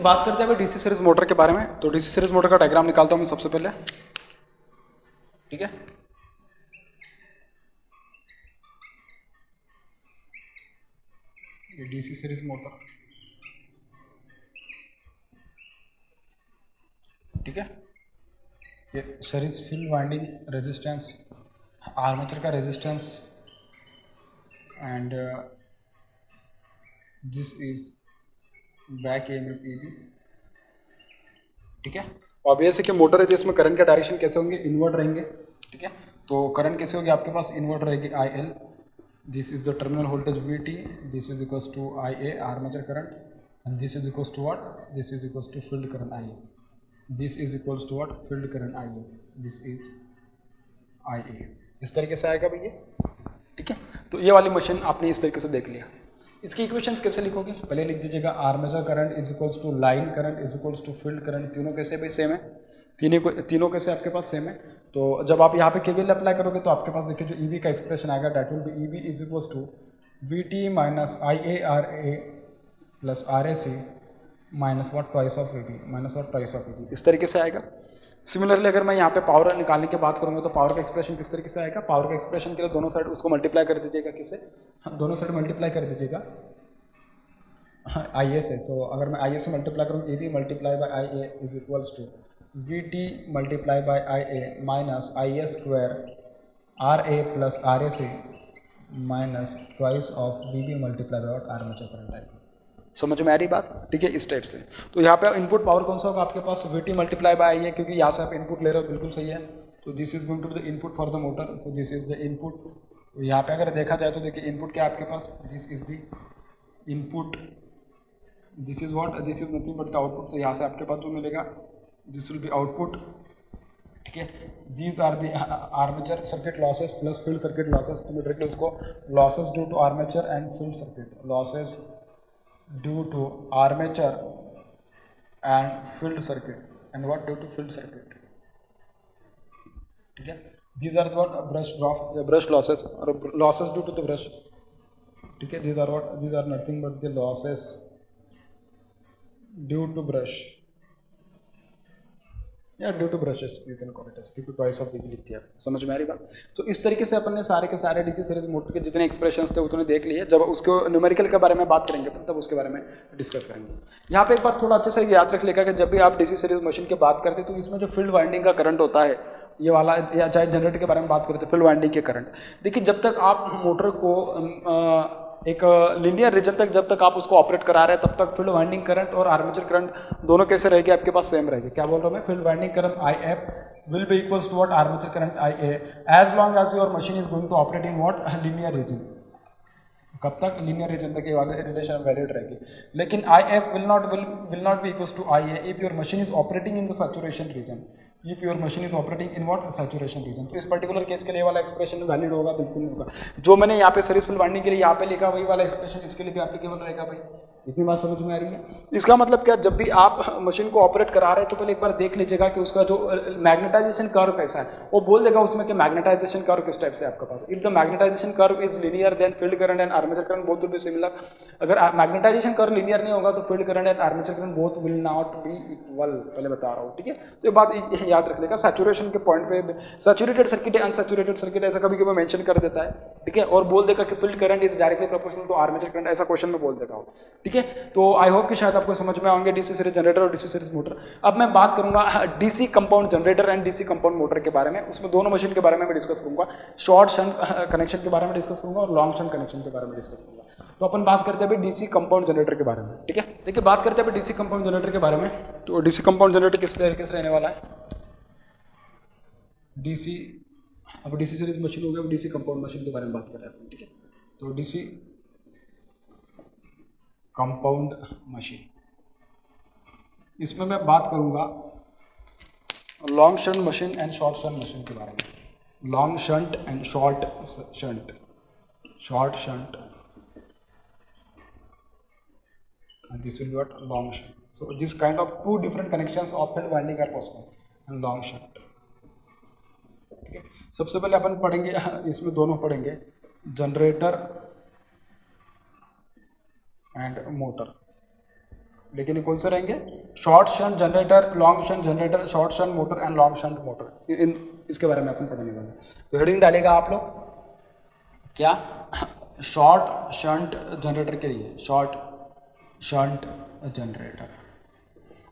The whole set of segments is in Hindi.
बात करते हैं अभी डीसी सीरीज मोटर के बारे में। तो डीसी सीरीज मोटर का डायग्राम निकालता हूँ मैं सबसे पहले, ठीक है। ये डीसी सीरीज मोटर, ठीक है। ये series field winding resistance, armature का resistance, and this is back EMF EB, ठीक है। ऑब्वियस है कि मोटर है जिसमें करंट का डायरेक्शन कैसे होंगे, इनवर्ट रहेंगे, ठीक है। तो करंट कैसे होगी आपके पास, इनवर्ट रहेगी I L, this is the terminal voltage V T, this is equals to I A armature current, and this is equals to what, this is equals to field current I A, this is equals to what, field current I A, this is I A. इस तरीके से आएगा भैया, ठीक है। तो ये वाली मशीन आपने इस तरीके से देख लिया। इसकी इक्वेशंस कैसे लिखोगे, पहले लिख दीजिएगा armature current is equals to line current is equals to field current. तीनों कैसे भाई सेम है, तीनों कैसे आपके पास सेम है। तो जब आप यहाँ पे केवीएल अप्लाई करोगे तो आपके पास देखिए जो ईबी का एक्सप्रेशन आएगा, that will be EB is equals to V T minus I A R A plus R A C minus what twice of VB, minus what twice of VB, इस तरीके से आएगा। सिमिलरली अगर मैं यहाँ पे पावर निकालने की बात करूँगा तो पावर का एक्सप्रेशन किस तरीके से आएगा, पावर का एक्सप्रेशन के लिए दोनों साइड उसको मल्टीप्लाई कर दीजिएगा, किससे, दोनों साइड मल्टीप्लाई कर दीजिएगा आई ए से। सो अगर मैं आई ए से मल्टीप्लाई करूँ, A B multiply by I A is equals to V T multiply by I A minus I A square R A plus R A C minus twice of B B multiply by armature current I. समझ में आ रही बात, ठीक है, इस टाइप से। तो यहाँ पे इनपुट पावर कौन सा होगा आपके पास, V T multiply by I है, क्योंकि यहाँ से आप इनपुट ले रहे हो, बिल्कुल सही है। तो this is going to be the input for the motor, so this is the input. यहाँ पे अगर देखा जाए तो देखिए इनपुट क्या है आपके पास, this is the input, this is what, this is nothing but the output. तो यहाँ से आपके पास जो मिलेगा दिस विल बी आउटपुट, ठीक है। These are the armature circuit losses plus field circuit losses. तो मैं डायरेक्टली उसको losses due to armature and field circuit, losses due to armature and field circuit and what due to field circuit, ठीक है। these are what brush drop, brush losses or losses due to the brush, ठीक है। these are what, these are nothing but the losses due to brush या due to brushes you can call it as, क्योंकि ट्वाइस ऑफ वीबी लिख दिया। समझ में आ रही बात। तो इस तरीके से अपन ने सारे के सारे डीसी सीरीज मोटर के जितने एक्सप्रेशंस थे उतने देख लिए। जब उसको न्यूमेरिकल के बारे में बात करेंगे तब उसके बारे में डिस्कस करेंगे। यहाँ पे एक बात थोड़ा अच्छे से याद रख लेगा कि जब भी आप डीसी सीरीज मशीन की बात करते तो इसमें जो फील्ड वाइंडिंग का करंट होता है ये वाला, या चाहे जनरेटर के बारे में बात करते फील्ड वाइंडिंग के करंट, देखिए जब तक आप मोटर को एक लीनियर रीजन तक जब तक आप उसको ऑपरेट करा रहे हैं तब तक फील्ड वाइंडिंग करंट और आर्मेचर करंट दोनों कैसे रहेगी आपके पास, सेम रहेगी। क्या बोल रहा हूँ मैं, field winding current I F will be equals to what armature current IA as long as your machine is going to operate in what linear region। कब तक, लीनियर रीजन तक ये वाले रिलेशन वैलिड रहेगी। लेकिन IF will not be equals to IA if your machine is operating in the saturation region, if your machine is operating in what saturation region। तो इस पर्टिकुलर केस के लिए वाला एक्सप्रेशन वैलिड होगा, बिल्कुल नहीं होगा। जो मैंने यहाँ पे सीरीज फील्ड वाइंडिंग के लिए यहाँ पे लिखा वही वाला एक्सप्रेशन इसके लिए भी एप्लीकेबल रहेगा भाई। इतनी बात समझ में आ रही है। इसका मतलब क्या, जब भी आप मशीन को ऑपरेट करा रहे हैं तो पहले एक बार देख लीजिएगा कि उसका जो मैग्नेटाइजेशन कर्व कैसा है। वो बोल देगा उसमें कि मैग्नेटाइजेशन कर्व किस टाइप से आपके पास। If the magnetization curve is linear then field current and armature current both will be similar. अगर मैग्नेटाइजेशन कर्व लीनियर नहीं होगा तो field current and armature current both will not be equal, पहले बता रहा हूँ, ठीक है। तो ये बात याद रख लेगा। सैचुरेशन के पॉइंट पे सैचुरेटेड सर्किट है अनसैचुरेटेड सर्किट ऐसा कभी कभी मेंशन कर देता है, ठीक है, और बोल देगा कि field current is directly proportional to armature current, ऐसा क्वेश्चन में बोल देगा, ठीक है। तो आई होप कि शायद आपको समझ में आएंगे डीसी सीरीज जनरेटर और डीसी सीरीज मोटर। अब मैं बात करूंगा DC compound generator and DC compound motor के बारे में। उसमें दोनों मशीन के बारे में मैं डिस्कस करूंगा, शॉर्ट शंट कनेक्शन के बारे में डिस्कस करूंगा और लॉन्ग शंट कनेक्शन के बारे में डिस्कस करूंगा। तो अपन बात करते हैं अभी डीसी कंपाउंड जनरेटर के बारे में, ठीक है। देखिए बात करते हैं अभी डीसी कंपाउंड जनरेटर के बारे में। तो डीसी कंपाउंड जनरेटर किस तरीके से रहने वाला है, डीसी, अब डीसी सीरीज मशीन हो गया, अब डीसी कंपाउंड मशीन के बारे में बात कर रहे हैं, ठीक है। तो डीसी कंपाउंड मशीन, इसमें मैं बात करूंगा long shunt machine and short shunt machine के बारे में। Long shunt and short shunt, short shunt and this will be what long shunt. So this kind of two different connections of field winding are possible and long shunt, ठीक है। सबसे पहले अपन पढ़ेंगे इसमें दोनों पढ़ेंगे, जनरेटर एंड मोटर। लेकिन ये कौन से रहेंगे? Short shunt generator, long shunt generator, short shunt motor and long shunt motor, इन इसके बारे में अपन पढ़ने वाले हैं। तो हेडिंग डालेगा आप लोग क्या? शॉर्ट शंट जनरेटर के लिए, शॉर्ट शंट जनरेटर।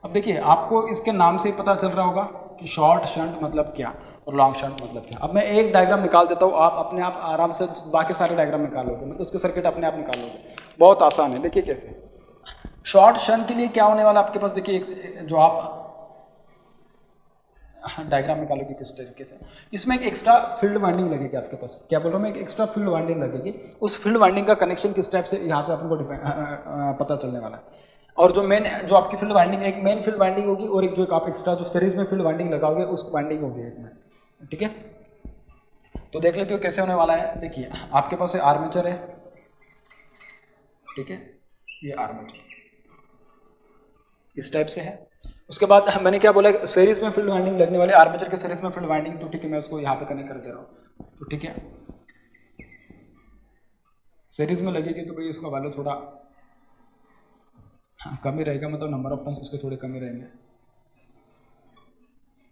अब देखिए आपको इसके नाम से ही पता चल रहा होगा कि शॉर्ट शंट मतलब क्या और लॉन्ग शंट मतलब क्या। अब मैं एक डायग्राम निकाल देता हूँ, आप अपने आप आराम से बाकी सारे डायग्राम निकाल लोगे, मतलब उसके सर्किट अपने आप निकाल लोगे, बहुत आसान है। देखिए कैसे शॉर्ट शंट के लिए क्या होने वाला आपके पास, देखिए जो आप डायग्राम निकालोगे किस तरीके से, इसमें एक एक्स्ट्रा फील्ड वाइंडिंग लगेगी आपके पास। क्या बोल रहा हूँ मैं? एक एक्स्ट्रा फील्ड वाइंडिंग लगेगी। उस फील्ड वाइंडिंग का कनेक्शन किस टाइप से, यहाँ से आपको पता चलने वाला है। और जो मेन जो आपकी फील्ड वाइंडिंग, एक मेन फील्ड वाइंडिंग होगी और एक जो आप एक्स्ट्रा जो सीरीज में फील्ड वाइंडिंग लगाओगे उस वाइंडिंग होगी एक में, ठीक है। तो देख लेते हो कैसे होने वाला है। देखिए आपके पास आर्मेचर है, ठीक है, ये आर्मेचर इस टाइप से है। उसके बाद मैंने क्या बोला, सीरीज में फील्ड वाइंडिंग लगने वाली, आर्मेचर के सीरीज में फील्ड वाइंडिंग, तो ठीक है मैं उसको यहाँ पे कनेक्ट कर दे रहा हूँ, तो ठीक है सीरीज में लगेगी तो भाई उसका वैल्यू थोड़ा कम ही रहेगा, मतलब नंबर ऑफ टर्न्स उसके थोड़े कम ही रहेंगे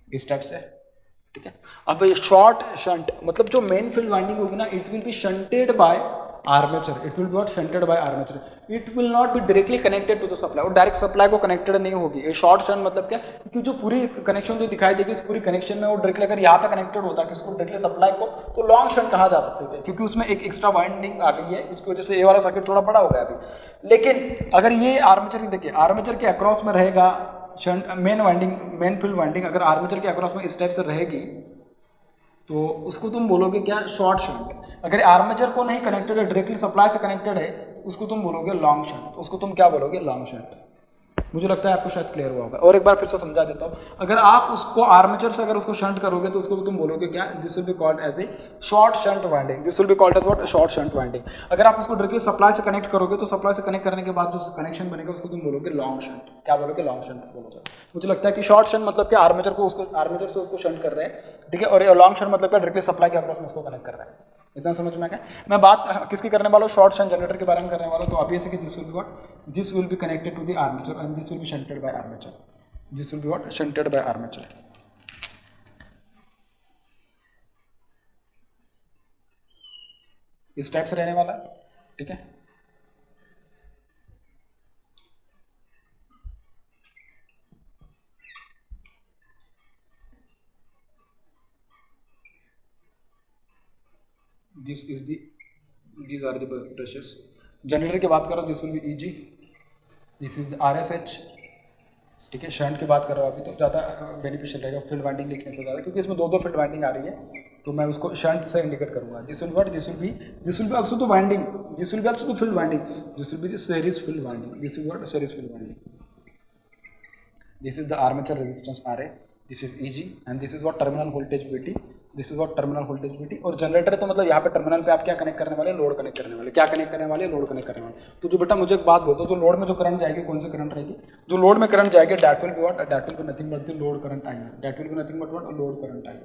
इस टाइप से, ठीक है। अब ये शॉर्ट शंट मतलब जो मेन फील्ड वाइंडिंग होगी ना, it will be shunted by armature, it will be not shunted by armature, it will not be directly connected to the supply, और डायरेक्ट सप्लाई को कनेक्टेड नहीं होगी। ये शॉर्ट शंट मतलब क्या, क्योंकि जो पूरी कनेक्शन जो दिखाई देगी उस पूरी कनेक्शन में वो डायरेक्टली अगर यहाँ पे कनेक्टेड होता है किसको, डायरेक्टली सप्लाई को, तो लॉन्ग शंट कहा जा सकते थे, क्योंकि उसमें एक एक्स्ट्रा वाइंडिंग आ गई है, इसकी वजह से ये वाला सर्किट थोड़ा बड़ा हो गया अभी। लेकिन अगर ये आर्मेचर, देखिए आर्मेचर के अक्रॉस में रहेगा shunt main winding, main field winding अगर आर्मेचर के अक्रॉस में इस टाइप से रहेगी तो उसको तुम बोलोगे क्या, शॉर्ट शंट। अगर आर्मेचर को नहीं कनेक्टेड है, डायरेक्टली सप्लाई से कनेक्टेड है, उसको तुम बोलोगे लॉन्ग शंट, उसको तुम क्या बोलोगे, लॉन्ग शंट। मुझे लगता है आपको शायद क्लियर हुआ होगा, और एक बार फिर से समझा देता हूँ। अगर आप उसको आर्मेचर से अगर उसको शंट करोगे तो उसको तुम बोलोगे क्या, this will be called as a short shunt winding, this will be called as what, short shunt winding. अगर आप उसको डायरेक्टली सप्लाई से कनेक्ट करोगे तो सप्लाई से कनेक्ट करने के बाद जो कनेक्शन बनेगा उसको तुम बोलोगे लॉन्ग शंट। क्या बोलोगे, लॉन्ग शंट बोलोगे। मुझे लगता है कि शॉर्ट शंट मतलब कि आर्मेचर को उसको आर्मेचर से उसको शंट कर रहे हैं, ठीक है, और लॉन्ग शंट मतलब क्या, डायरेक्टली सप्लाई के अक्रॉस में उसको कनेक्ट कर रहा है। इतना समझ में आ गया। मैं बात किसकी करने वाला हूँ, शॉर्ट शंट जनरेटर के बारे में करने वाला हूँ। तो ऑब्वियसली कि this will be what, this will be connected to the armature and this will be shunted by armature, this will be what, shunted by armature. इस टाइप से रहने वाला है, ठीक है। This is the, these are the brushes। Generator की बात करो, this will be easy, this is RSH, ठीक है। शंट की बात कर रहा हूँ अभी तो ज़्यादा बेनिफिशियल रहेगा फील्ड वाइंडिंग लिखने से ज़्यादा, क्योंकि इसमें दो फील्ड वाइंडिंग आ रही है, तो मैं उसको शंट से इंडिकेट करूँगा। This will what, this will B also the winding, this will B also the field winding, this will be the series field winding, this will what, series field winding. This is the armature resistance RA, this is EG and this is what, terminal voltage VT, this is what, terminal voltage VT। और जनरेटर तो मतलब यहाँ पे टर्मिनल पे आप क्या कनेक्ट करने वाले, लोड कनेक्ट करने वाले, क्या कनेक्ट करने वाले, लोड कनेक्ट करने वाले। तो जो बेटा मुझे एक बात बोल दो, जो लोड में जो करंट जाएगी, कौन सी करंट रहेगी, जो लोड में करंट जाएगी, that will be what, that will be nothing but the load current I, that will be nothing but what, load current I,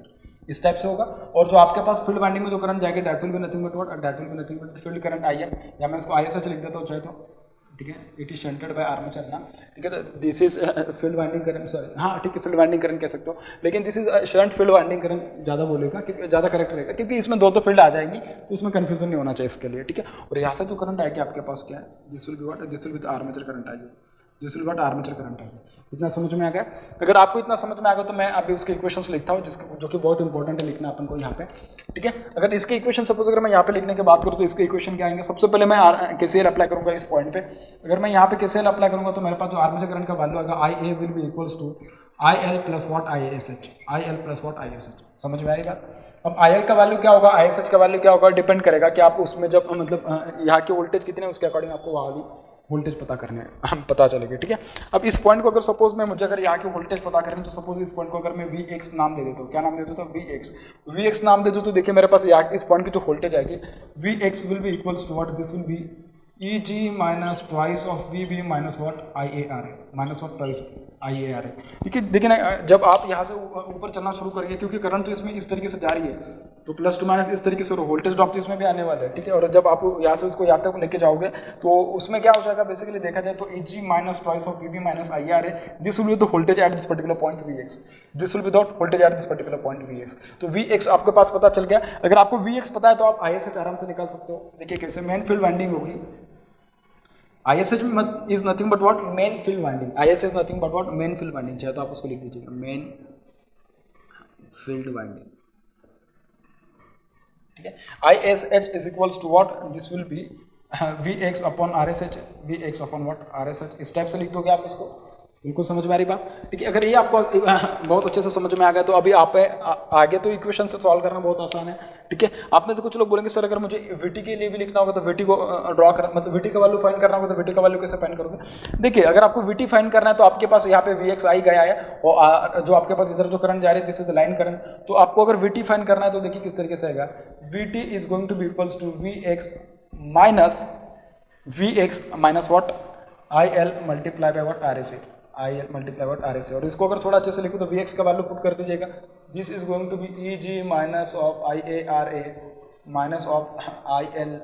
इस टाइप से होगा। और जो आपके पास फील्ड वाइंडिंग में जो करंट जाएगी, that will be nothing but what, that will be nothing but field current IM, या मैं इसको ISH लिख देता हूँ चाहे तो, ठीक है। It is shunted by armature ना, ठीक है। तो this is field winding current, sorry हाँ ठीक है, फील्ड वाइंडिंग करंट कह सकते हो, लेकिन this is shunt field winding current ज़्यादा बोलेगा, क्योंकि ज़्यादा करेक्ट रहेगा, क्योंकि इसमें दो फील्ड आ जाएंगी तो उसमें कन्फ्यूजन नहीं होना चाहिए इसके लिए, ठीक है। और यहाँ से जो करंट आएगी आपके पास क्या है, this will be what, this will be armature current आएगी, this will be what, armature current आएगी। इतना समझ में आ गया। अगर आपको इतना समझ में आ गया तो मैं अभी उसके इक्वेशंस लिखता हूँ, जिसके जो कि बहुत इंपॉर्टेंट है लिखना अपन को यहाँ पे, ठीक है। अगर इसके इक्वेशन सपोज अगर मैं यहाँ पे लिखने की बात करूँ तो इसके इक्वेशन क्या आएंगे, सबसे पहले मैं KCL अप्लाई करूँगा इस पॉइंट पे। अगर मैं यहाँ पे KCL अप्लाई करूँगा तो मेरे पास जो आर्मेचर करंट का वैल्यू आएगा, IA will be equals to IL plus what, ISH, IL plus what, ISH। समझ में आ रही बात। अब IL का वैल्यू क्या होगा, ISH का वैल्यू क्या होगा, डिपेंड करेगा कि आप उसमें जब मतलब यहाँ के वोल्टेज कितने, उसके अकॉर्डिंग आपको वहाँ भी वोल्टेज पता करने हम पता चलेगी, ठीक है। अब इस पॉइंट को अगर सपोज मैं मुझे अगर यहाँ के वोल्टेज पता करें तो सपोज इस पॉइंट को अगर मैं VX नाम दे देता हूँ, क्या नाम दे देता हूँ, VX नाम दे दूँ तो देखिए मेरे पास यहाँ इस पॉइंट की जो वोल्टेज आएगी, VX will be equals to what, this will be EG minus twice of VB minus what, IARA, minus what, twice IARA। देखिए ना, जब आप यहाँ से ऊपर चलना शुरू करेंगे, क्योंकि करंट तो इसमें इस तरीके से जा रही है, तो प्लस टू माइनस इस तरीके से वोल्टेज ड्रॉप तो इसमें भी आने वाला है, ठीक है। और जब आप यहाँ से उसको यहाँ तक लेके जाओगे तो उसमें क्या हो जाएगा, बेसिकली देखा जाए तो Eg minus twice of Vb minus IR है, this will be the voltage at this particular point Vx, this will be the voltage at this particular point Vx। तो Vx आपके पास पता चल गया। अगर आपको Vx पता है तो आप ISH आराम से निकाल सकते हो। देखिए कैसे, मेन फील्ड वाइंडिंग होगी, ISH is nothing but what, main field winding, ISH is nothing but what, main field winding, चाहे तो आप उसको लिख दीजिएगा मेन फील्ड वाइंडिंग, ठीक है। ISH is equals to what, this will be Vx upon RSH, Vx upon what RSH, इस टाइप से लिख दोगे आप इसको। बिल्कुल समझ में आ रही बात, ठीक है। अगर ये आपको बहुत अच्छे से समझ में आ गया तो अभी आप आगे तो इक्वेशन से सॉल्व करना बहुत आसान है, ठीक है। आप में तो कुछ लोग बोलेंगे सर अगर मुझे VT के लिए भी लिखना होगा तो VT को ड्रॉ कर, मतलब VT का वैल्यू फाइंड करना होगा तो VT का वैल्यू कैसे फाइंड करोगे। देखिए अगर आपको VT फाइंड करना है तो आपके पास यहाँ पे Vx आई गया है और जो आपके पास इधर जो करंट जा रही है दिस इज लाइन करंट, तो आपको अगर VT फाइंड करना है तो देखिए किस तरीके से आएगा, VT is going to be equals to Vx minus what IL multiply by what RSH, IL multiply what RSH। और इसको अगर थोड़ा अच्छे से लिखूँ तो Vx का वैल्यू पुट कर दीजिएगा, this is going to be Eg minus of IARA minus of IL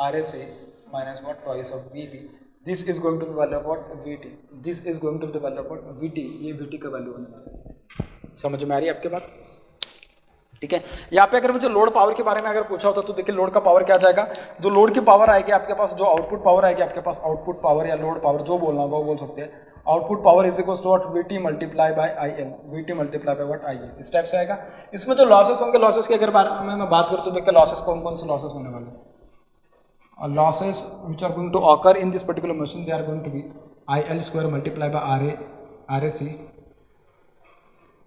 RSH minus what twice of Vb, this is going to be value of what VT, this is going to be the value of what VT, ये VT का वैल्यू होने वाला है। समझ में आ रही है आपके बात, ठीक है। यहाँ पे अगर मुझे लोड पावर के बारे में अगर पूछा होता तो देखिए लोड का पावर क्या जाएगा, जो लोड की पावर आएगी आपके पास, जो आउटपुट पावर आएगी आपके पास, आउटपुट पावर या लोड पावर जो बोलना होगा वो बोल सकते हैं, output power is equal to what VT multiply by IL, VT multiply by what IL, इस टाइप से आएगा। इसमें जो लॉसेस होंगे, लॉसेस की अगर बारे में मैं बात करूँ तो देखिए लॉसेस कौन कौन से लॉसेस होने वाले हैं, losses which are going to occur in this particular machine, they are going to be IL square multiply by RAC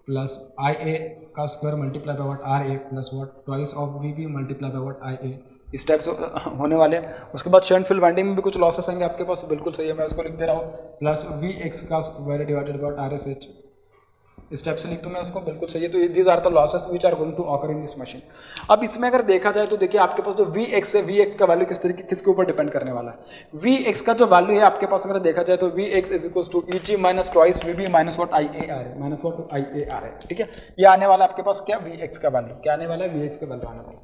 plus IA का square multiply by what RA plus what twice of VB multiply by what IA, इस टाइप से होने वाले हैं। उसके बाद शंट फील्ड वाइंडिंग में भी कुछ लॉसेस आएंगे आपके पास, बिल्कुल सही है, मैं उसको लिख दे रहा हूँ प्लस Vx का स्क्वायर डिवाइडेड बाय RSH, इस टाइप से लिख दूँ मैं उसको, बिल्कुल सही है। तो these are the losses which are going to occur in this machine. अब इसमें अगर देखा जाए तो देखिए आपके पास जो Vx है, Vx का वैल्यू किस तरीके किसके ऊपर डिपेंड करने वाला है। Vx का जो वैल्यू है आपके पास अगर देखा जाए तो Vx is equal to Eg minus twice Vb minus what IAR है, माइनस व्हाट IAR है, ठीक है। ये आने वाला आपके पास क्या, Vx का वैल्यू क्या आने वाला है, Vx का वैल्यू आने वाला है।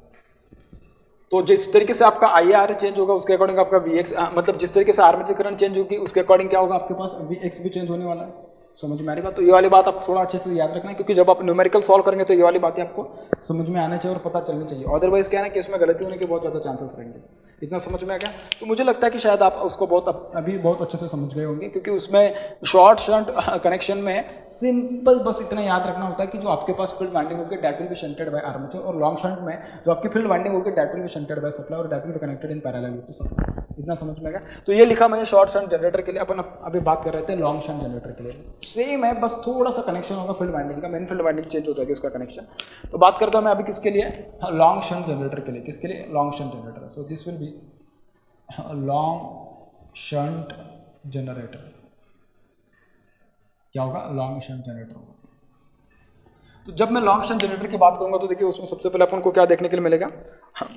तो जिस तरीके से आपका IAR चेंज होगा उसके अकॉर्डिंग आपका Vx, मतलब जिस तरीके से आर्मेचर करंट चेंज होगी उसके अकॉर्डिंग क्या होगा आपके पास Vx भी चेंज होने वाला है। समझ में आ रही बात, तो ये वाली बात आप थोड़ा अच्छे से याद रखना है, क्योंकि जब आप न्यूमेरिकल सॉल्व करेंगे तो ये वाली बातें आपको समझ में आना चाहिए और पता चलनी चाहिए, अदरवाइज क्या है ना कि इसमें गलती होने के बहुत ज़्यादा चांसेस रहेंगे। इतना समझ में आ गया, तो मुझे लगता है कि शायद आप उसको अभी बहुत अच्छे से समझ गए होंगे, क्योंकि उसमें शॉर्ट शंट कनेक्शन में सिंपल बस इतना याद रखना होता है कि जो आपके पास फील्ड वाइंडिंग होगी that will be shunted by armature, और लॉन्ग शंट में जो आपकी फील्ड वाइंडिंग होगी that will be shunted by supply और that will be connected in parallel with the supply. इतना समझ में आ गया। तो ये लिखा मैंने शॉर्ट शंट जनरेटर के लिए, अपन अभी बात कर रहे थे लॉन्ग शंट जनरेटर के लिए, सेम है, बस थोड़ा सा कनेक्शन होगा फील्ड वाइंडिंग का, मेन फील्ड वाइंडिंग चेंज होता है उसका कनेक्शन। तो बात करता हूँ मैं अभी किसके लिए, लॉन्ग शंट जनरेटर के लिए। किसके लिए, long shunt generator. So this will B long shunt generator. क्या होगा, लॉन्ग शंट जनरेटर होगा। तो जब मैं लॉन्ग शंट जनरेटर की बात करूंगा तो देखिए उसमें सबसे पहले अपन को क्या देखने के लिए मिलेगा,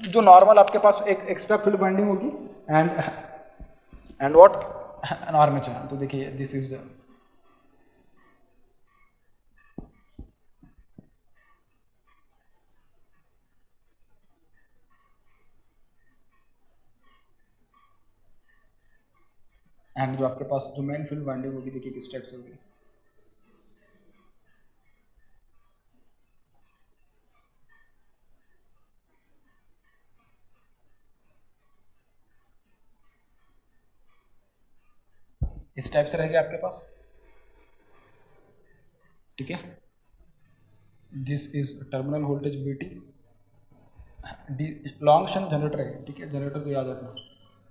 जो नॉर्मल आपके पास एक एक्स्ट्रा फील्ड वाइंडिंग होगी एंड व्हाट एन आर्मेचर। तो देखिए दिस इज द एंड जो आपके पास जो मेन फील्ड वाइंडिंग होगी देखिए किस टाइप से होगी। इस टाइप से रहेगा आपके पास, ठीक है। This is terminal voltage VT, long shunt generator है, ठीक है। जनरेटर तो याद रखना,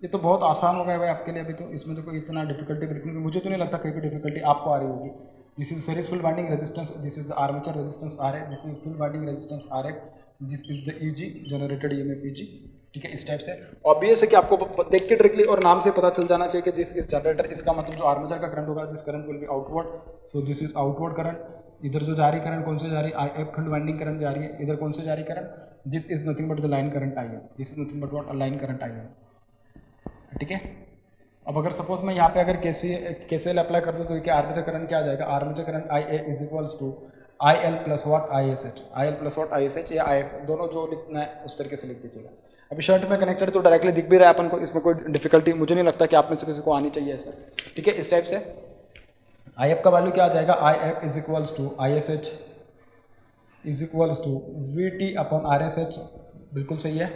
ये तो बहुत आसान हो गया भाई आपके लिए अभी, तो इसमें तो कोई इतना डिफिकल्टी लिखने में मुझे तो नहीं लगता कहीं भी डिफिकल्टी आपको आ रही होगी। This is series field winding resistance, this is the armature resistance RA, this is field winding resistance RF, this is the EG generated EMF EG, ठीक है। इस टाइप से ऑब्वियस है कि आपको देख के डायरेक्टली और नाम से पता चल जाना चाहिए कि दिस इज जनरेटर, इसका मतलब जो आर्मेचर का करंट होगा this current will be outward, so this is outward current. इधर जो जा रही करंट कौन से जा रही है, IF फील्ड वाइंडिंग करंट जा रही है, इधर कौन से जा रही current, this is nothing but the line current IL, this is nothing but what a line current IL, ठीक है। अब अगर सपोज मैं यहाँ पे अगर KCL अप्लाई कर दूँ तो देखिए आर्मेचर करंट क्या आ जाएगा, armature current IA is equals to I L plus what I S H, I L plus what I S H या आई एफ, दोनों जो लिखना है उस तरीके से लिख दीजिएगा। अभी शंट में कनेक्टेड तो डायरेक्टली दिख भी रहा है अपन को, इसमें कोई डिफिकल्टी मुझे नहीं लगता कि आप में से किसी को आनी चाहिए ऐसा, ठीक है। इस टाइप से आई एफ का वैल्यू क्या आ जाएगा, I F is equals to I S H is equals to V T upon R S H, बिल्कुल सही है,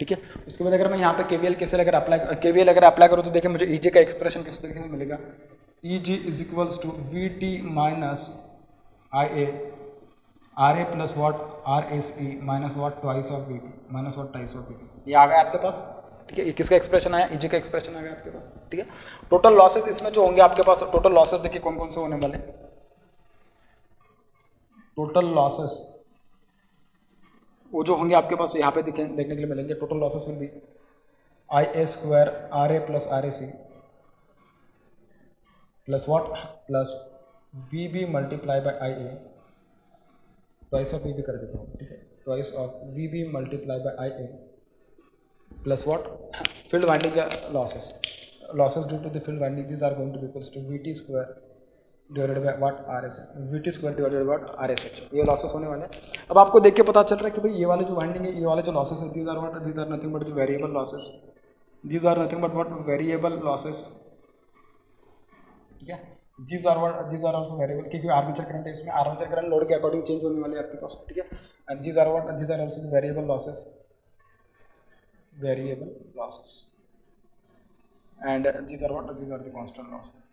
ठीक है। उसके बाद अगर मैं यहाँ पे केवीएल कैसे अगर अप्लाई करूँ तो देखिए मुझे ईजी का एक्सप्रेशन किस तरीके से मिलेगा, E G is equals to V T minus I A R A plus what R S E minus what twice of V P minus what twice of V P, ये आ गया आपके पास, ठीक है। किसका एक्सप्रेशन आया, ईजी का एक्सप्रेशन आ गया आपके पास, ठीक है। टोटल लॉसेस इसमें जो होंगे आपके पास, टोटल लॉसेस देखिए कौन कौन से होने वाले, टोटल लॉसेस वो जो होंगे आपके पास यहाँ पे देखने के लिए मिलेंगे। Total losses will be I A square R A plus R A C plus what plus V B multiply by I A, twice of V B कर देता हूँ, ठीक है, twice of V B multiply by I A plus what field winding का losses due to the field winding this are going to be equals to V T square divided by what R S H, V T square divided by what R S H, ये लॉसेस होने वाले हैं। अब आपको देख के पता चल रहा है कि भाई ये वाले जो वाइंडिंग है, ये वाले जो लॉसेस है, these are what, these are nothing but the variable losses, these are nothing but what variable losses, ठीक है। These are what, these are also variable, क्योंकि आर्मेचर करंट है, इसमें आर्मेचर करंट लोड के अकॉर्डिंग चेंज होने वाले हैं आपके पास, ठीक है। And these are what, these are also the variable losses, variable losses, and these are what, these are the constant losses.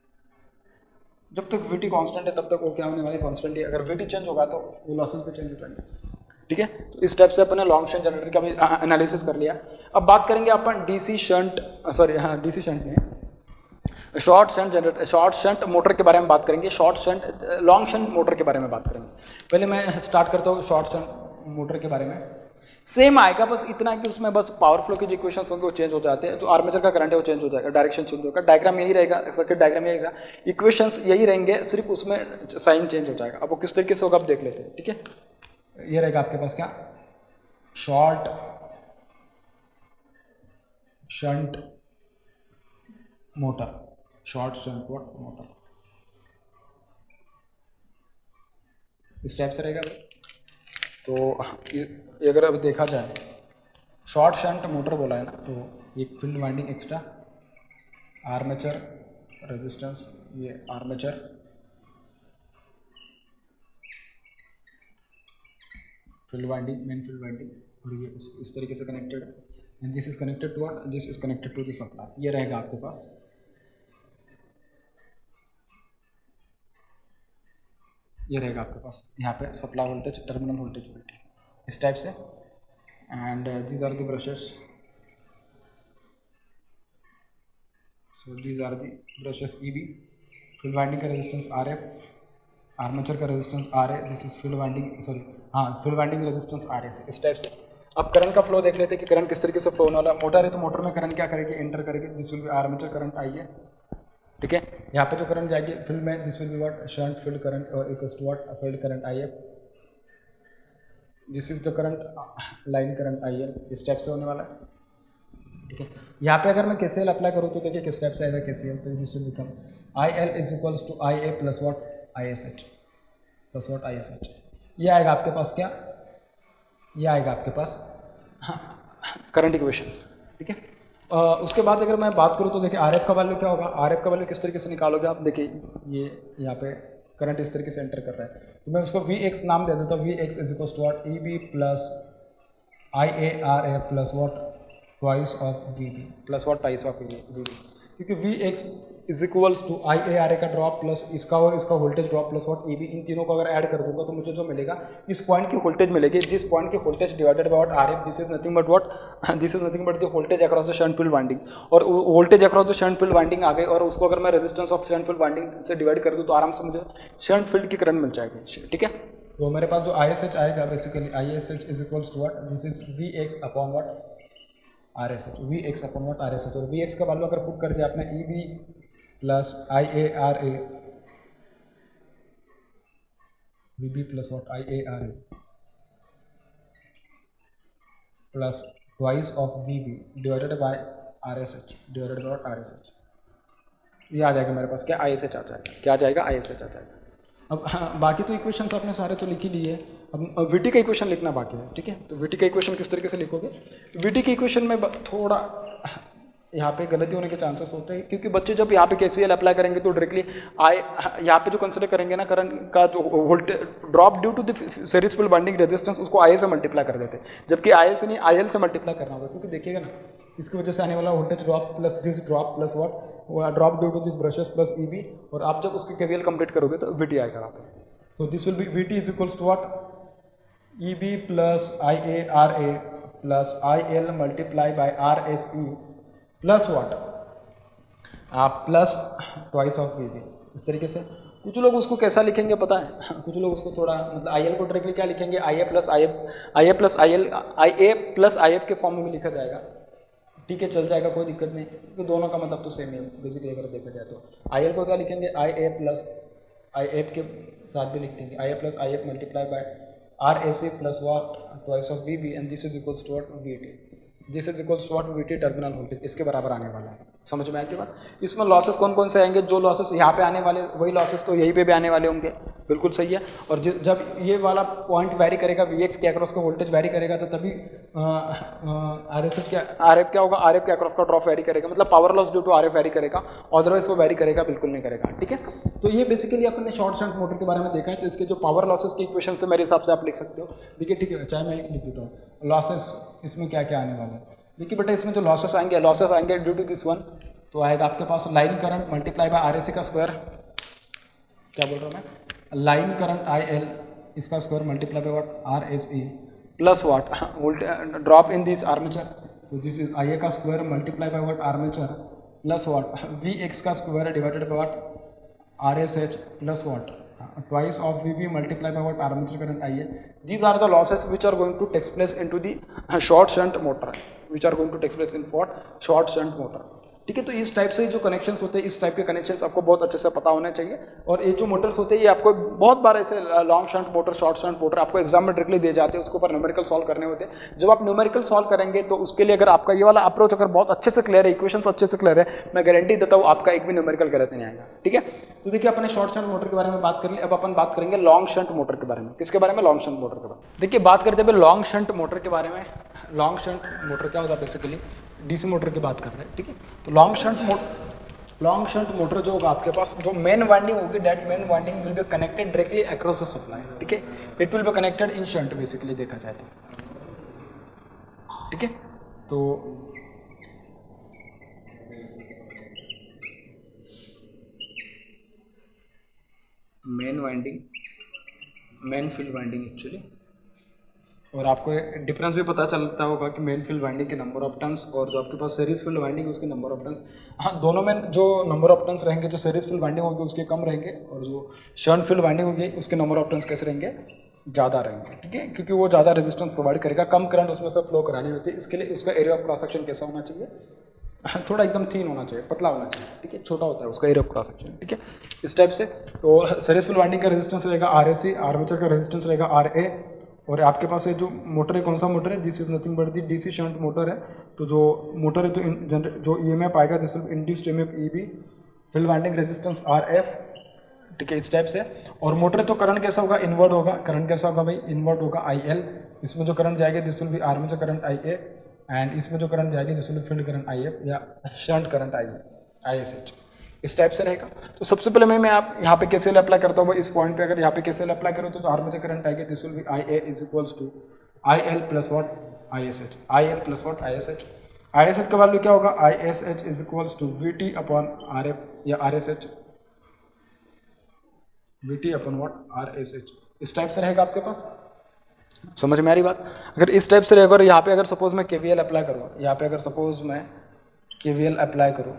जब तक वीटी कांस्टेंट है तब तक वो क्या होने वाले, कांस्टेंट ही। अगर वीटी चेंज होगा तो वो लॉसेस भी चेंज हो जाएंगे, ठीक है। तो इस टाइप से अपन ने लॉन्ग शंट जनरेटर का भी एनालिसिस कर लिया। अब बात करेंगे अपन डीसी शंट, सॉरी हाँ डीसी शंट नहीं, short shunt generator, short shunt motor के बारे में बात करेंगे, short shunt long shunt motor के बारे में बात करेंगे। पहले मैं स्टार्ट करता हूँ शॉर्ट शंट मोटर के बारे में। सेम आएगा, बस इतना है कि उसमें बस पावर फ्लो के जो इक्वेशंस होंगे वो चेंज हो जाते हैं, जो आर्मेचर का करंट है वो चेंज हो जाएगा, डायरेक्शन चेंज होगा, डायग्राम यही रहेगा, सर्किट डायग्राम यही रहेगा, इक्वेशंस यही रहेंगे, सिर्फ उसमें साइन चेंज हो जाएगा। अब वो किस तरीके से होगा आप देख लेते हैं, ठीक है। ये रहेगा आपके पास क्या, short shunt motor, short shunt motor इस टाइप से रहेगा भाई। तो अगर अब देखा जाए शॉर्ट शंट मोटर बोला है ना, तो एक field winding extra, armature resistance, ये armature, field winding, main field winding, और ये इस तरीके से कनेक्टेड है, and this is connected to what, this is connected to the supply. ये रहेगा आपके पास, ये रहेगा आपके पास यहाँ पे supply voltage, terminal voltage voltage इस टाइप से। And these are the brushes, so these are the brushes E B, field winding का रेजिस्टेंस आर एफ, आर्मेचर का resistance R A, this is field winding, sorry हाँ field winding resistance R A से, इस टाइप से। अब करंट का फ्लो देख लेते हैं कि करंट किस तरीके से फ्लो होने वाला है। मोटर है तो मोटर में करंट क्या करेगी, एंटर करेगी, this will be armature current आई है, ठीक है। यहाँ पे जो करंट जाएगी फील्ड में, this will be what shunt field current और equals to what field current I F, this is the current line current I L, इस टाइप से होने वाला है, ठीक है। यहाँ पे अगर मैं केसीएल अप्लाई करूँ तो देखिए किस टाइप से आएगा केसीएल, तो this will become I L is equals to I A plus what I S H, plus what I S H, ये आएगा आपके पास क्या, ये आएगा आपके पास करंट इक्वेशंस, ठीक है। उसके बाद अगर मैं बात करूँ तो देखिए आर एफ का वैल्यू क्या होगा, आर एफ का वैल्यू किस तरीके से निकालोगे आप, देखिए ये यहाँ पे करंट इस तरीके से एंटर कर रहा है, तो मैं उसको वी एक्स नाम दे देता हूँ, V X is equals to what E B plus I A R A plus what twice of V B, plus what twice of V B, क्योंकि V X is equals to I A R A का ड्रॉप प्लस इसका और इसका voltage drop plus what E B, इन तीनों को अगर ऐड कर दूंगा तो मुझे जो मिलेगा इस पॉइंट की वोल्टेज मिलेगी, दिस पॉइंट की voltage divided by what R F, this is nothing but what, this is nothing but the voltage across the shunt field winding, और voltage across the shunt field winding आ गई, और उसको अगर मैं resistance of shunt field winding से डिवाइड कर दूँ तो आराम से मुझे शंट फील्ड की करंट मिल जाएगी, ठीक है। तो मेरे पास जो आई एस एच आएगा basically I S H is equals to what, this is V X upon what R S H, V X upon what R S H, और वी एक्स का वैल्यू अगर पुट कर दिया आपने E B plus I A R A V B plus what I A R A plus twice of V B divided by R S H, divided by R S H, ये आ जाएगा मेरे पास क्या, आई एस एच आ जाएगा, क्या आ जाएगा, आई एस एच आ जाएगा, अब बाकी तो इक्वेशंस आपने सारे तो लिख ही लिए। अब वीटी का इक्वेशन लिखना बाकी है, ठीक है। तो वीटी का इक्वेशन किस तरीके से लिखोगे? वीटी के इक्वेशन में थोड़ा यहाँ पे गलती होने के चांसेस होते हैं, क्योंकि बच्चे जब यहाँ पे केसीएल अप्लाई करेंगे तो डायरेक्टली यहाँ पे जो कंसिडर करेंगे ना करंट का जो voltage drop due to the series field winding resistance, उसको आई से मल्टीप्लाई कर देते हैं, जबकि आई से नहीं आई एल से मल्टीप्लाई करना होगा। क्योंकि देखिएगा ना, इसकी वजह से आने वाला voltage drop plus this drop plus what drop due to this brushes plus E B, और आप जब उसकी केवीएल कंप्लीट करोगे तो वीटी आएगा वहाँ पे। So this will be VT is equals to what, E B plus I A R A plus I L multiply by R S E plus what plus twice of V B. इस तरीके से कुछ लोग उसको कैसा लिखेंगे पता है, कुछ लोग उसको थोड़ा मतलब आई एल को डायरेक्टली क्या लिखेंगे, I A plus I F, I A plus I L, I A plus I F के फॉर्म में भी लिखा जाएगा, ठीक है, चल जाएगा, कोई दिक्कत नहीं, क्योंकि दोनों का मतलब तो सेम ही है बेसिकली अगर देखा जाए तो। आई एल को क्या लिखेंगे, I A plus I F के साथ भी लिख देंगे, I A plus I F multiply by R A C plus what twice of V B, and this is equals to what V T, this is equals to what V T terminal voltage, इसके बराबर आने वाला है। समझ में आए की बात? इसमें लॉसेस कौन कौन से आएंगे, जो लॉसेस यहाँ पे आने वाले वही लॉसेस तो यहीं पे भी आने वाले होंगे, बिल्कुल सही है। और जब ये वाला पॉइंट वैरी करेगा, वी एक्स के अक्रॉस का वोल्टेज वैरी करेगा, तो तभी आर एस एच क्या आर एफ क्या होगा, आर एफ के अक्रॉस का ड्रॉप वैरी करेगा, मतलब power loss due to R F vary करेगा, अदरवाइज वो वैरी करेगा बिल्कुल नहीं करेगा, ठीक है। तो ये बेसिकली अपने शॉर्ट शंट मोटर के बारे में देखा है। तो इसके जो पावर लॉसेस के इक्वेशन से मेरे हिसाब से आप लिख सकते हो। देखिए ठीक है, चाहे मैं लिख देता हूँ लॉसेस इसमें क्या क्या आने वाले हैं। देखिए बेटा, इसमें जो लॉसेस आएंगे ड्यू टू दिस वन, तो आएगा आपके पास line current multiply by R A C का स्क्वायर, क्या बोल रहा हूँ मैं, लाइन करंट आई एल इसका square multiply by what R S E plus what drop in this armature, so this is I A का square multiply by what armature plus what V X का square divided by what R S H plus what twice of VB multiplied by what armature current IA. These are the losses which are going to take place into the short shunt motor, which are going to take place in what short shunt motor. ठीक है, तो इस टाइप से जो कनेक्शंस होते हैं, इस टाइप के कनेक्शंस आपको बहुत अच्छे से पता होने चाहिए। और ये जो मोटर्स होते हैं ये आपको बहुत बार ऐसे long shunt motor, short shunt motor आपको एग्जाम में डायरेक्टली दे जाते हैं, उसके ऊपर न्यूमेरिकल सॉल्व करने होते हैं। जब आप न्यूमेरिकल सॉल्व करेंगे तो उसके लिए अगर आपका ये वाला अप्रोच अगर बहुत अच्छे से क्लियर है, इक्वेशंस अच्छे से क्लियर है, मैं गारंटी देता हूँ आपका एक भी न्यूमेरिकल गलत नहीं आएगा, ठीक है। तो देखिए अपने शॉर्ट शंट मोटर के बारे में बात कर ली, अब अपन बात करेंगे लॉन्ग शंट मोटर के बारे में। किसके बारे में? लॉन्ग शंट मोटर के बारे में। देखिए बात करते हैं लॉन्ग शंट मोटर के बारे में। लॉन्ग शंट मोटर क्या होता है, बेसिकली डीसी मोटर की बात कर रहे हैं, ठीक है। तो लॉन्ग शंट मोटर जो होगा आपके पास, जो मेन वाइंडिंग होगी, that main winding will be connected directly across the supply, ठीक है। It will be connected in shunt basically देखा जाए तो, ठीक है। तो main winding, main field winding actually, और आपको डिफरेंस भी पता चलता होगा कि मेन फील्ड वाइंडिंग के नंबर ऑफ टर्न्स और जो आपके पास सीरीज फील्ड वाइंडिंग उसके नंबर ऑफ टर्न्स, हाँ दोनों में जो नंबर ऑफ टर्न्स रहेंगे, जो सीरीज फील्ड वाइंडिंग होगी उसके कम रहेंगे, और जो शंट फील्ड वाइंडिंग होगी उसके नंबर ऑफ टर्न्स कैसे रहेंगे, ज़्यादा रहेंगे, ठीक है, क्योंकि वो ज़्यादा रेजिस्टेंस प्रोवाइड करेगा, कम करंट उसमें से फ्लो करानी होती है। इसके लिए उसका एरिया ऑफ क्रॉस सेक्शन कैसा होना चाहिए, थोड़ा एकदम थीन होना चाहिए, पतला होना चाहिए, ठीक है, छोटा होता है उसका एरिया ऑफ क्रॉस सेक्शन, ठीक है, इस टाइप से। तो सीरीज फील्ड वाइंडिंग का रेजिस्टेंस रहेगा आर ए सी, आर्मेचर का रेजिस्टेंस रहेगा आर ए, और आपके पास ये जो मोटर है, कौन सा मोटर है, this is nothing but the DC shunt motor है। तो जो मोटर है तो जो ईएमएफ आएगा this will induced EMF EB, field winding resistance RF, ठीक है, इस टाइप से। और मोटर है तो करंट कैसा होगा, इनवर्ट होगा। करंट कैसा होगा भाई, इनवर्ट होगा आईएल। इसमें जो करंट जाएगी this will be armature current आईए, एंड इसमें जो करंट जाएगी this will B field current if या शंट करंट आईएसएच, इस टाइप से रहेगा। तो सबसे पहले मैं आप यहाँ पे केसीएल अप्लाई करता हूँ इस पॉइंट पे। अगर यहाँ पे केसीएल अप्लाई करो तो आर्मेचर करंट आएगी this will be I A is equals to I L plus what I S H, I L plus what I S H. I S H का वैल्यू क्या होगा, I S H is equals to V T upon R F या R S H, V T upon what R S H, इस टाइप से रहेगा आपके पास। समझ में आ रही बात? अगर इस टाइप से रहेगा और यहाँ पे अगर सपोज मैं केवीएल अप्लाई करूँ, यहाँ पे अगर सपोज मैं केवीएल अप्लाई करूँ,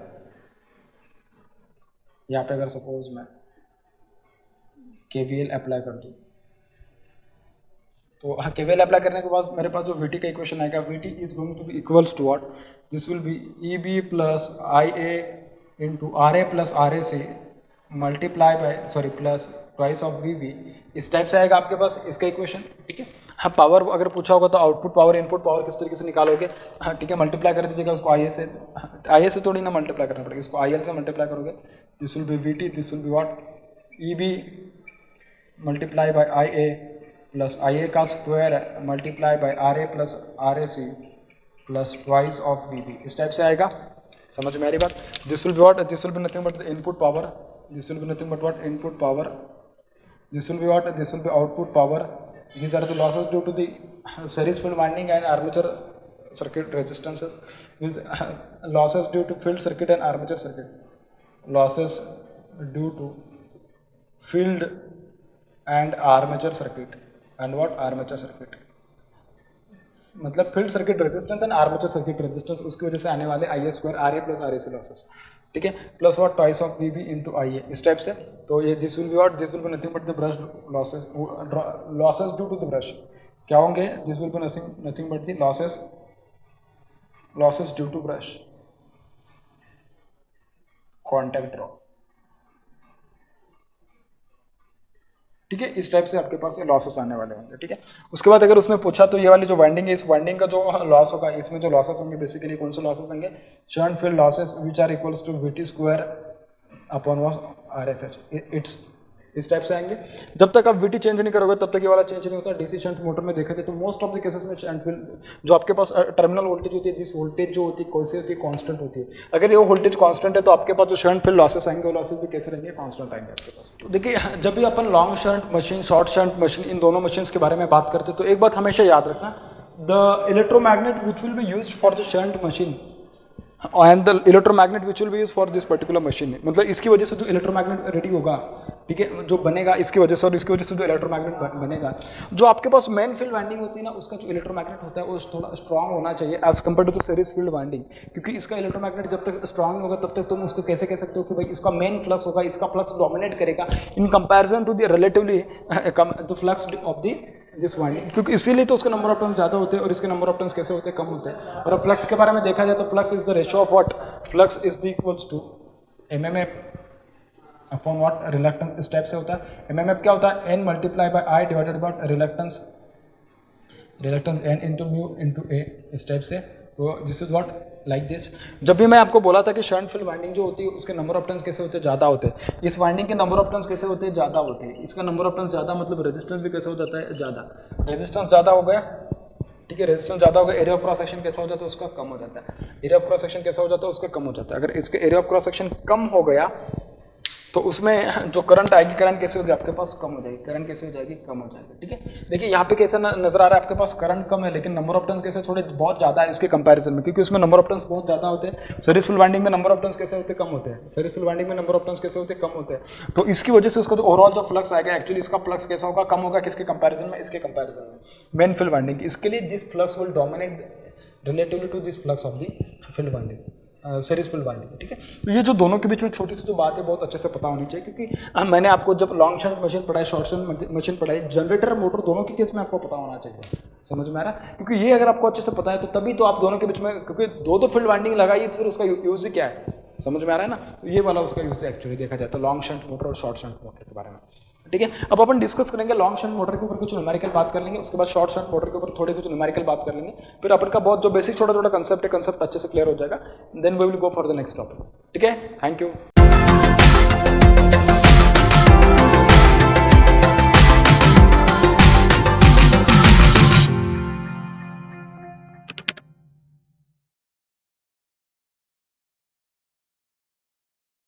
यहाँ पे अगर सपोज मैं केवीएल अप्लाई कर दूँ, तो हाँ केवीएल अप्लाई करने के बाद मेरे पास जो वीटी का इक्वेशन आएगा, VT is going to be equals to what, this will be E B plus I A into R A plus R A C multiply by sorry plus twice of V B, इस टाइप से आएगा आपके पास इसका इक्वेशन, ठीक है। हाँ पावर अगर पूछा होगा तो आउटपुट पावर इनपुट पावर किस तरीके से निकालोगे, हाँ ठीक है, मल्टीप्लाई कर दीजिएगा उसको आई ए से थोड़ी ना मल्टीप्लाई करना पड़ेगा, इसको आई एल से मल्टीप्लाई करोगे, this will be V T, this will be what E B multiply by I A plus I A का square multiply by R A plus R A C plus twice of V B, इस टाइप से आएगा। समझ में आ रही बात? This will be what, this will be nothing but the input power, this will be nothing but what input power, this will be what, this will B output power, these are the losses due to the series field winding and armature circuit resistances, these losses due to field circuit and armature circuit, losses due to field and armature circuit and what armature circuit, मतलब field circuit resistance and armature circuit resistance, उसकी वजह से आने वाले I A square R A plus R A C losses, ठीक है, plus what twice of V B into I A, इस टाइप से। तो ये this will be what, this will be nothing but the brush losses, losses due to the brush क्या होंगे, this will be nothing but the losses, losses due to brush contact drop, ठीक है, इस टाइप से आपके पास ये लॉसेस आने वाले होंगे, ठीक है। उसके बाद अगर उसने पूछा तो ये वाली जो वाइंडिंग है, इस वाइंडिंग का जो लॉस होगा, इसमें जो लॉसेस होंगे बेसिकली कौन से लॉसेस होंगे, shunt field losses which are equals to V T square upon was R S H, it's इस टाइप से आएंगे। जब तक आप वीटी चेंज नहीं करोगे तब तक ये वाला चेंज नहीं होता। डीसी शंट मोटर में देखा जाए तो मोस्ट ऑफ द केसेस में शंट फील्ड जो आपके पास टर्मिनल वोल्टेज होती है, जिस वोल्टेज जो होती है कैसे होती है, कांस्टेंट होती है। अगर ये वोल्टेज कांस्टेंट है तो आपके पास जो शंट फील्ड लॉसेस आएंगे वो लॉसेस भी कैसे रहेंगे, कांस्टेंट आएंगे आपके पास। तो देखिए जब भी अपन long shunt machine, short shunt machine, इन दोनों मशीन के बारे में बात करते हैं तो एक बात हमेशा याद रखना, the electromagnet which will be used for the shunt machine and the electromagnet which will be use for this particular machine, मतलब इसकी वजह से जो इलेक्ट्रोमैग्नेट रेडी होगा, ठीक है, जो बनेगा इसकी वजह से, और इसकी वजह से जो इलेक्ट्रोमैग्नेट बनेगा, जो आपके पास मेन फील्ड वाइंडिंग होती है ना, उसका जो इलेक्ट्रोमैग्नेट होता है वो थोड़ा स्ट्रांग होना चाहिए as compare to the series field winding, क्योंकि इसका इलेक्ट्रोमैग्नेट जब तक स्ट्रांग नहीं होगा तब तक तुम उसको कैसे कह सकते हो कि भाई इसका मेन फ्लक्स होगा, इसका फ्लक्स डोमिनेट करेगा in comparison to the relatively the flux of the this winding, क्योंकि इसीलिए तो उसके नंबर ऑफ टर्न्स ज़्यादा होते हैं और इसके नंबर ऑफ टर्न्स कैसे होते हैं, कम होते हैं। और अब फ्लक्स के बारे में देखा जाए तो flux is the ratio of what, flux is the equals to MMF upon what reluctance, इस टाइप से होता है। एमएमएफ क्या होता है, N multiply by I divided by reluctance, reluctance N into mu into A, इस टाइप से। तो this is what like this. जब भी मैं आपको बोला था कि शंट फील्ड वाइंडिंग जो होती है उसके नंबर ऑफ टर्न्स कैसे होते हैं, ज़्यादा होते हैं। इस वाइंडिंग के नंबर ऑफ टर्न्स कैसे होते हैं, ज़्यादा होते हैं। इसका नंबर ऑफ टर्न्स ज़्यादा मतलब रेजिस्टेंस भी कैसे हो जाता है, ज़्यादा। रेजिस्टेंस ज़्यादा हो गया, ठीक है, रेजिस्टेंस ज़्यादा हो गया, एरिया ऑफ क्रॉस सेक्शन कैसा हो जाता है, उसका कम हो जाता है। एरिया ऑफ क्रॉस सेक्शन कैसा हो जाता है, उसका कम हो जाता है। अगर इसके एरिया ऑफ क्रॉस सेक्शन कम हो गया तो उसमें जो करंट आएगी, करंट कैसे होगी आपके पास, कम हो जाएगी। करंट कैसे हो जाएगी, कम हो जाएगी, ठीक है। देखिए यहाँ पे कैसा नजर आ रहा है, आपके पास करंट कम है लेकिन नंबर ऑफ टर्न्स कैसे थोड़े बहुत ज़्यादा है इसके कंपैरिजन में, क्योंकि उसमें नंबर ऑफ टर्न्स बहुत ज़्यादा होते हैं। सीरीज फील्ड वाइंडिंग में नंबर ऑफ टर्न्स कैसे होते हैं, कम होते हैं। सीरीज फील्ड वाइंडिंग में नंबर ऑफ टर्न्स कैसे होते हैं, कम होते हैं। तो इसकी वजह से उसका जो ओवरऑल जो फ्लक्स आएगा, एक्चुअली इसका फ्लक्स कैसा होगा, कम होगा। किसके कंपैरिजन में, इसके कंपैरिजन में, मेन फील्ड वाइंडिंग। इसके लिए this flux will dominate relatively to this flux of the field winding, series field winding, ठीक है। तो ये जो दोनों के बीच में छोटी सी जो बात है बहुत अच्छे से पता होनी चाहिए, क्योंकि मैंने आपको जब लॉन्ग शंट मशीन पढ़ाई, शॉर्ट शंट मशीन पढ़ाई, जनरेटर मोटर दोनों के केस में आपको पता होना चाहिए। समझ में आ रहा है? क्योंकि ये अगर आपको अच्छे से पता है तो तभी तो आप दोनों के बीच में, क्योंकि दो फील्ड वाइंडिंग लगाइए तो फिर उसका यूज ही क्या है, समझ में आ रहा है ना। तो ये वाला उसका यूज है एक्चुअली देखा जाए तो लॉन्ग शंट मोटर और शॉर्ट शंट मोटर के बारे में, ठीक है। अब अपन डिस्कस करेंगे लॉन्ग शंट मोटर के ऊपर कुछ न्यूमेरिकल बात कर लेंगे, उसके बाद शॉर्ट शंट मोटर के ऊपर थोड़े कुछ न्यूमेरिकल बात कर लेंगे, फिर अपन का बहुत जो बेसिक छोटा छोटा कंसेप्ट है, कंसेप्ट अच्छे से क्लियर हो जाएगा, then we will go for the next topic, ठीक है। Thank you.